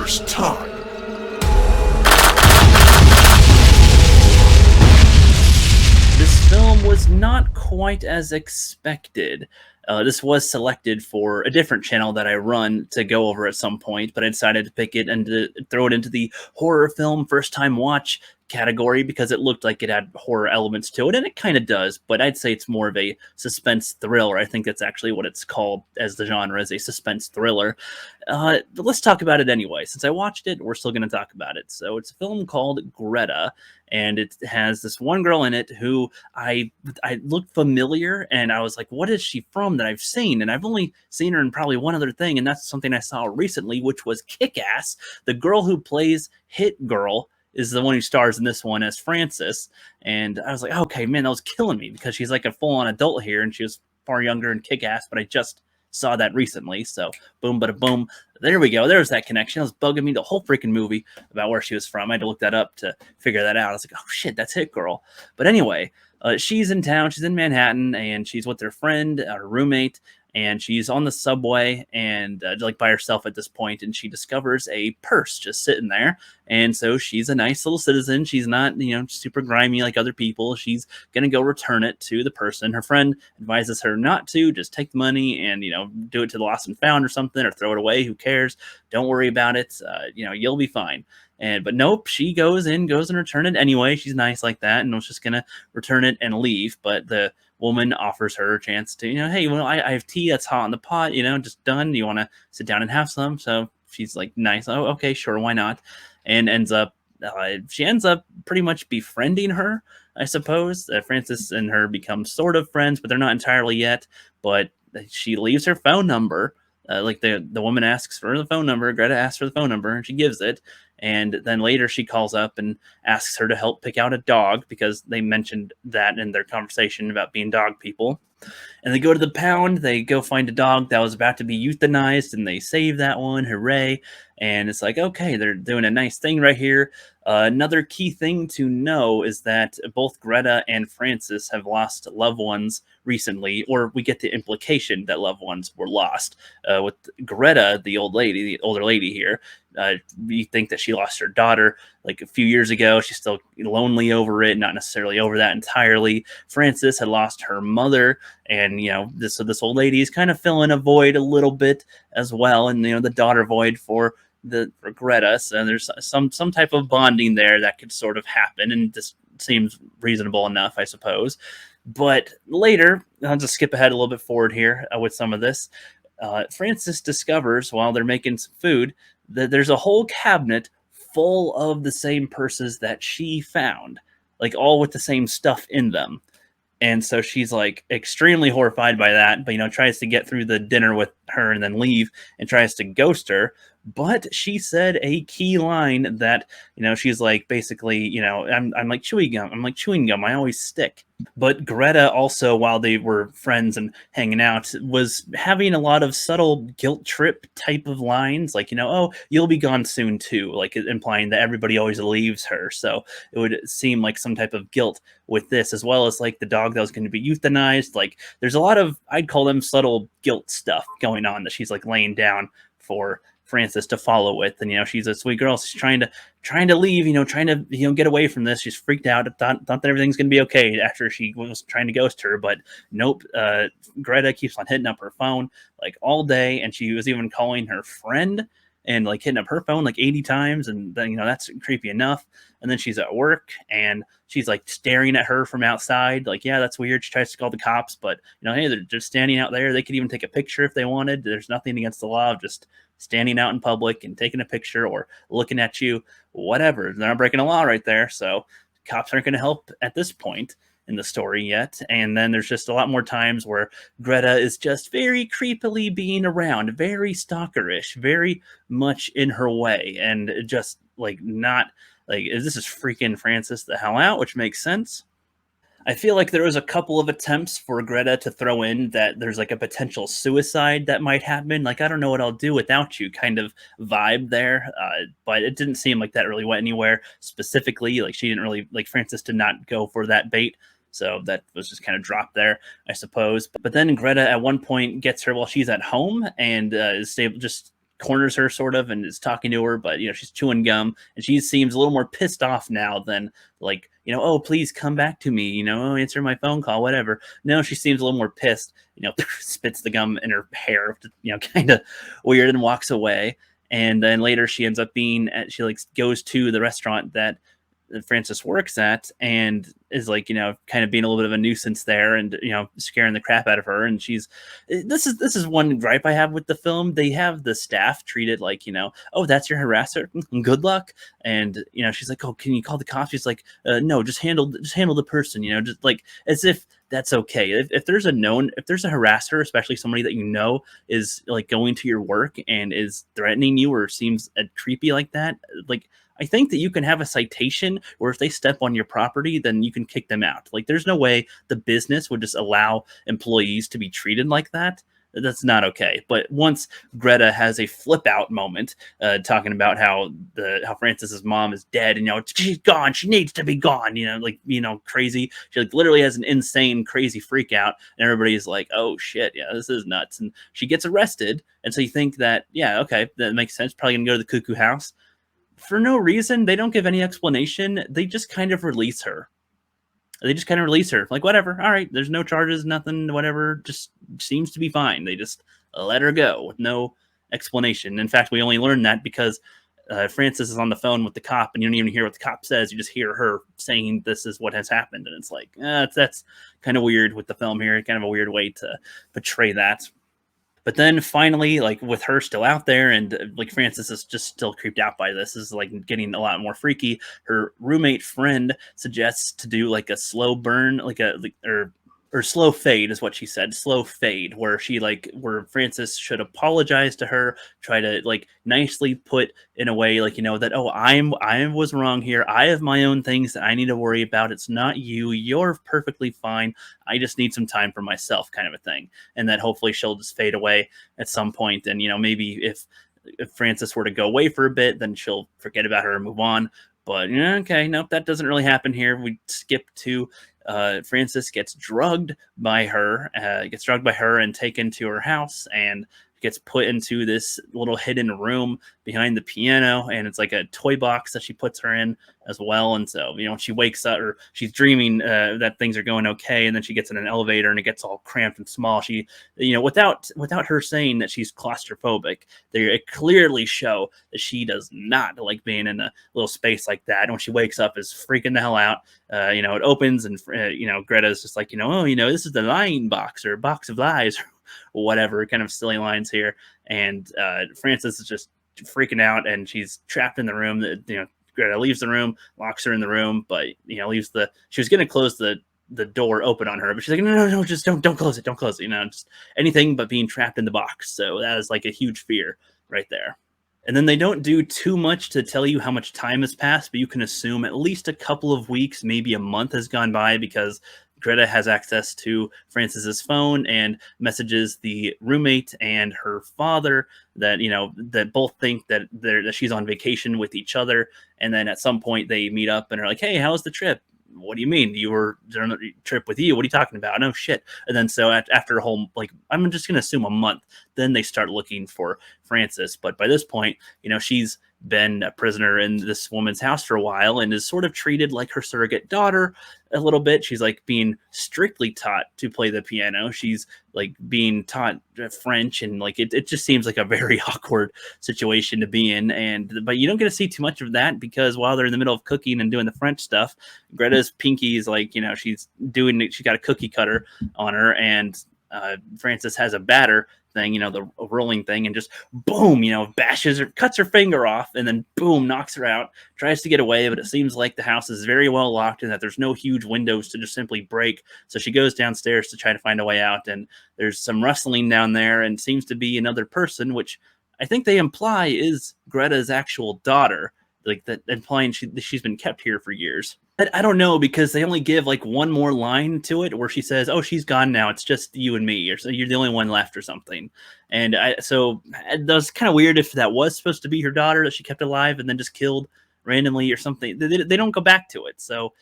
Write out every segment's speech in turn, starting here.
first time. This film was not quite as expected. This was selected for a different channel that I run to go over at some point, but I decided to pick it and to throw it into the horror film first time watch category because it looked like it had horror elements to it, and it kind of does, but I'd say it's more of a suspense thriller. I think that's actually what it's called as the genre, is a suspense thriller. But let's talk about it anyway. Since I watched it, we're still going to talk about it. So it's a film called Greta, and it has this one girl in it who I looked familiar, and I was like, what is she from that I've seen? And I've only seen her in probably one other thing, and that's something I saw recently, which was Kick-Ass. The girl who plays Hit Girl is the one who stars in this one as Frances. And I was like, okay, man, that was killing me because she's like a full-on adult here, and she was far younger in Kick-Ass, but I just saw that recently. So boom, bada boom. There we go. There's that connection. It was bugging me the whole freaking movie about where she was from. I had to look that up to figure that out. I was like, oh shit, that's Hit Girl. But anyway, she's in town. She's in Manhattan, and she's with her friend, her roommate, and she's on the subway and like by herself at this point, and she discovers a purse just sitting there. And so she's a nice little citizen. She's not, super grimy like other people. She's gonna go return it to the person. Her friend advises her not to, just take the money and do it to the lost and found or something, or throw it away. Who cares? Don't worry about it. You'll be fine. But nope, she goes and return it anyway. She's nice like that, and was just gonna return it and leave. But the woman offers her a chance to, hey, well, I have tea that's hot in the pot, just done. You want to sit down and have some? So she's like, nice. Oh, okay, sure, why not? And she ends up pretty much befriending her, I suppose. Frances and her become sort of friends, but they're not entirely yet. But she leaves her phone number. Like the woman asks for the phone number, Greta asks for the phone number, and she gives it. And then later she calls up and asks her to help pick out a dog because they mentioned that in their conversation about being dog people. And they go to the pound, they go find a dog that was about to be euthanized, and they save that one. Hooray. And it's like, okay, they're doing a nice thing right here. Another key thing to know is that both Greta and Frances have lost loved ones recently, or we get the implication that loved ones were lost. With Greta, the older lady here, we think that she lost her daughter like a few years ago. She's still lonely over it, not necessarily over that entirely. Frances had lost her mother, and this old lady is kind of filling a void a little bit as well, and the daughter void for Greta. So there's some type of bonding there that could sort of happen, and this seems reasonable enough, I suppose. But later, I'll just skip ahead a little bit forward here with some of this. Frances discovers while they're making some food that there's a whole cabinet full of the same purses that she found, like all with the same stuff in them. And so she's like extremely horrified by that, but tries to get through the dinner with her and then leave, and tries to ghost her. But she said a key line that, she's like, basically, I'm like chewing gum. I'm like chewing gum. I always stick. But Greta also, while they were friends and hanging out, was having a lot of subtle guilt trip type of lines, like, oh, you'll be gone soon too, like implying that everybody always leaves her. So it would seem like some type of guilt with this, as well as like the dog that was going to be euthanized. Like there's a lot of, I'd call them subtle guilt stuff going on that she's like laying down for Frances to follow with. And she's a sweet girl. She's trying to leave, trying to get away from this. She's freaked out, thought that everything's gonna be okay after she was trying to ghost her, but nope. Greta keeps on hitting up her phone like all day, and she was even calling her friend and like hitting up her phone like 80 times, and then that's creepy enough. And then she's at work and she's like staring at her from outside, like, yeah, that's weird. She tries to call the cops, but hey, they're just standing out there. They could even take a picture if they wanted. There's nothing against the law of just standing out in public and taking a picture or looking at you, whatever. They're not breaking a law right there, so cops aren't going to help at this point in the story yet. And then there's just a lot more times where Greta is just very creepily being around, very stalkerish, very much in her way, and just like not like, this is freaking Frances the hell out, which makes sense. I feel like there was a couple of attempts for Greta to throw in that there's like a potential suicide that might happen. Like, I don't know what I'll do without you kind of vibe there. But it didn't seem like that really went anywhere specifically. Like she didn't really, like Frances did not go for that bait. So that was just kind of dropped there, I suppose. But then Greta at one point gets her while she's at home and is able, just corners her sort of and is talking to her, but she's chewing gum, and she seems a little more pissed off now than like, oh, please come back to me, oh, answer my phone call, whatever. No, she seems a little more pissed, spits the gum in her hair, kind of weird, and walks away. And then later she ends up she like goes to the restaurant that Frances works at, and is like, kind of being a little bit of a nuisance there, and scaring the crap out of her. And this is one gripe I have with the film. They have the staff treated like, oh, that's your harasser, good luck. And she's like, oh, can you call the cops? She's like, no, just handle the person, just like as if that's okay. If there's a harasser, especially somebody that is like going to your work and is threatening you or seems creepy like that, like, I think that you can have a citation, or if they step on your property, then you can kick them out. Like, there's no way the business would just allow employees to be treated like that. That's not okay. But once Greta has a flip out moment, talking about how Frances's mom is dead, and she's gone, she needs to be gone, crazy. She like literally has an insane, crazy freak out, and everybody's like, oh shit, yeah, this is nuts. And she gets arrested, and so you think that, yeah, okay, that makes sense. Probably gonna go to the cuckoo house. For no reason, they don't give any explanation. They just kind of release her. Like, whatever. All right, there's no charges, nothing, whatever. Just seems to be fine. They just let her go with no explanation. In fact, we only learn that because Frances is on the phone with the cop, and you don't even hear what the cop says. You just hear her saying, this is what has happened. And it's like, that's kind of weird with the film here. Kind of a weird way to portray that. But then finally, like with her still out there, and like Frances is just still creeped out by this, is like getting a lot more freaky. Her roommate friend suggests to do like a slow burn, or slow fade is what she said. Slow fade, where Frances should apologize to her, try to like nicely put in a way like, that, oh, I was wrong here. I have my own things that I need to worry about. It's not you. You're perfectly fine. I just need some time for myself, kind of a thing. And that hopefully she'll just fade away at some point. And, maybe if Frances were to go away for a bit, then she'll forget about her and move on. But okay, nope, that doesn't really happen here. We skip to Frances gets drugged by her and taken to her house, and gets put into this little hidden room behind the piano, and it's like a toy box that she puts her in as well. And so, she wakes up, or she's dreaming that things are going okay, and then she gets in an elevator and it gets all cramped and small. She, without her saying that she's claustrophobic, they clearly show that she does not like being in a little space like that. And when she wakes up, is freaking the hell out. It opens, and Greta's just like, oh, this is the lying box, or box of lies, or whatever, kind of silly lines here. And Frances is just freaking out, and she's trapped in the room. Greta leaves the room, locks her in the room, but she was gonna close the door open on her, but she's like, no, just don't close it, just anything but being trapped in the box. So that is like a huge fear right there. And then they don't do too much to tell you how much time has passed, but you can assume at least a couple of weeks, maybe a month has gone by, because Greta has access to Frances's phone and messages the roommate and her father that, that both think that she's on vacation with each other. And then at some point they meet up and are like, hey, how's the trip? What do you mean? You were on a trip with you? What are you talking about? No shit. And then so after a whole, like, I'm just going to assume a month, then they start looking for Frances. But by this point, she's been a prisoner in this woman's house for a while, and is sort of treated like her surrogate daughter a little bit. She's like being strictly taught to play the piano. She's like being taught French, and like it just seems like a very awkward situation to be in. But you don't get to see too much of that, because while they're in the middle of cooking and doing the French stuff, Greta's pinky is like, she's got a cookie cutter on her, and Frances has a batter thing, the rolling thing, and just boom, bashes her, cuts her finger off, and then boom, knocks her out. Tries to get away, but it seems like the house is very well locked, and that there's no huge windows to just simply break. So she goes downstairs to try to find a way out, and there's some rustling down there, and seems to be another person, which I think they imply is Greta's actual daughter, like that, implying she's been kept here for years. I don't know, because they only give like one more line to it where she says, oh, she's gone now, it's just you and me, or so you're the only one left, or something. And so that was kind of weird if that was supposed to be her daughter that she kept alive and then just killed randomly or something. They don't go back to it, so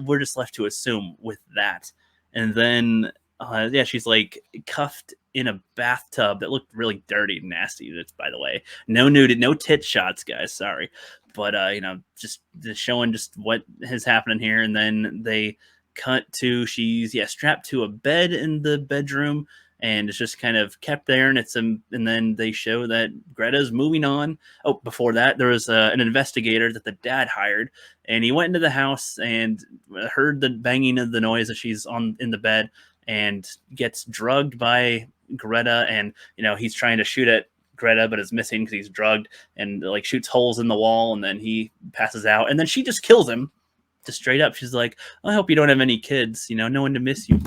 we're just left to assume with that. And then Yeah, she's like cuffed in a bathtub that looked really dirty and nasty. That's, by the way, no nuded, no tit shots, guys. Sorry, but just showing just what is happening here, and then they cut to she's strapped to a bed in the bedroom, and it's just kind of kept there, and and then they show that Greta's moving on. Oh, before that, there was an investigator that the dad hired, and he went into the house and heard the banging of the noise as she's on in the bed and gets drugged by Greta, and he's trying to shoot at Greta but is missing because he's drugged, and like shoots holes in the wall, and then he passes out, and then she just kills him, just straight up. She's like, I hope you don't have any kids, no one to miss you, and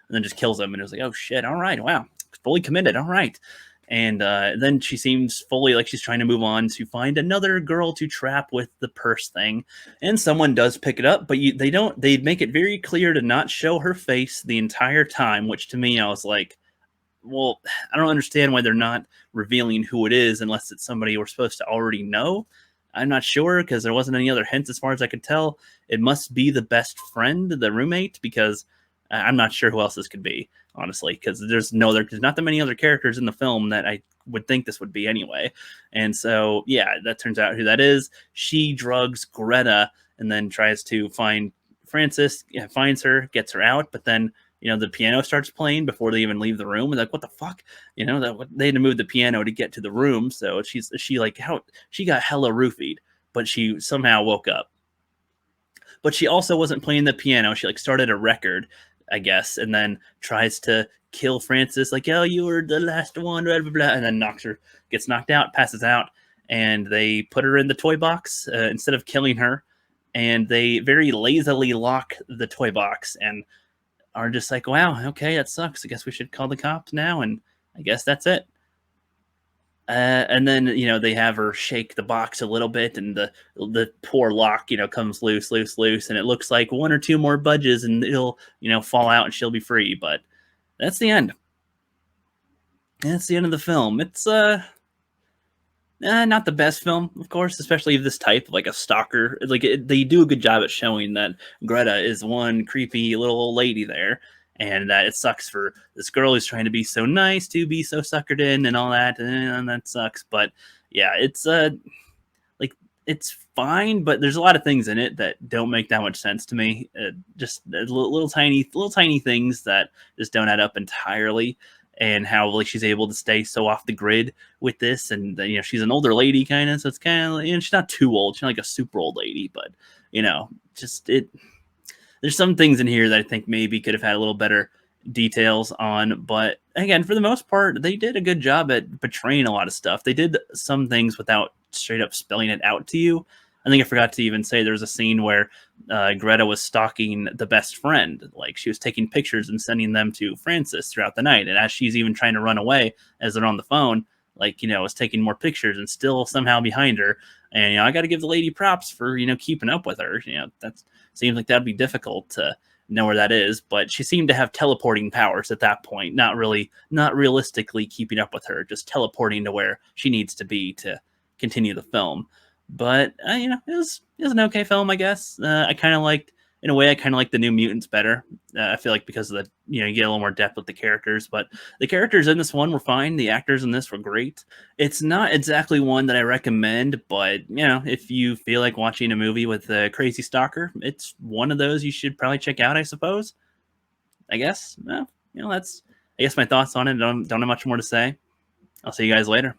then just kills him. And it was like, oh shit, all right, wow, fully committed, all right. And then she seems fully like she's trying to move on to find another girl to trap with the purse thing. And someone does pick it up, but they make it very clear to not show her face the entire time, which to me, I was like, well, I don't understand why they're not revealing who it is unless it's somebody we're supposed to already know. I'm not sure because there wasn't any other hints as far as I could tell. It must be the best friend, the roommate, because I'm not sure who else this could be, honestly, because there's not that many other characters in the film that I would think this would be anyway. And so, yeah, that turns out who that is. She drugs Greta and then tries to find Frances, finds her, gets her out, but then the piano starts playing before they even leave the room. And like, what the fuck? They had to move the piano to get to the room. So she got hella roofied, but she somehow woke up. But she also wasn't playing the piano. She like started a record, I guess, and then tries to kill Frances, like, oh, you were the last one, blah, blah, blah, and then gets knocked out, passes out, and they put her in the toy box instead of killing her. And they very lazily lock the toy box and are just like, wow, okay, that sucks. I guess we should call the cops now, and I guess that's it. And then they have her shake the box a little bit, and the poor lock comes loose, and it looks like one or two more budges, and it'll fall out, and she'll be free. But that's the end. That's the end of the film. It's not the best film, of course, especially of this type, like a stalker. Like they do a good job at showing that Greta is one creepy little old lady there, and that it sucks for this girl who's trying to be so nice to be so suckered in and all that, and that sucks. But yeah, it's like it's fine, but there's a lot of things in it that don't make that much sense to me. Just little tiny things that just don't add up entirely. And how like she's able to stay so off the grid with this, and she's an older lady kind of, so it's kind of she's not too old, she's not like a super old lady, but just there's some things in here that I think maybe could have had a little better details on, but again, for the most part, they did a good job at portraying a lot of stuff. They did some things without straight up spelling it out to you. I think I forgot to even say there's a scene where Greta was stalking the best friend. Like she was taking pictures and sending them to Frances throughout the night. And as she's even trying to run away as they're on the phone, like, was taking more pictures and still somehow behind her. And, I got to give the lady props for, keeping up with her. That seems like that'd be difficult to know where that is. But she seemed to have teleporting powers at that point. Not realistically keeping up with her, just teleporting to where she needs to be to continue the film. But it was an okay film, I guess. I kind of liked the New Mutants better. I feel like because of the you get a little more depth with the characters, but the characters in this one were fine. The actors in this were great. It's not exactly one that I recommend, but if you feel like watching a movie with a crazy stalker, it's one of those you should probably check out, I suppose. I guess. That's my thoughts on it. Don't have much more to say. I'll see you guys later.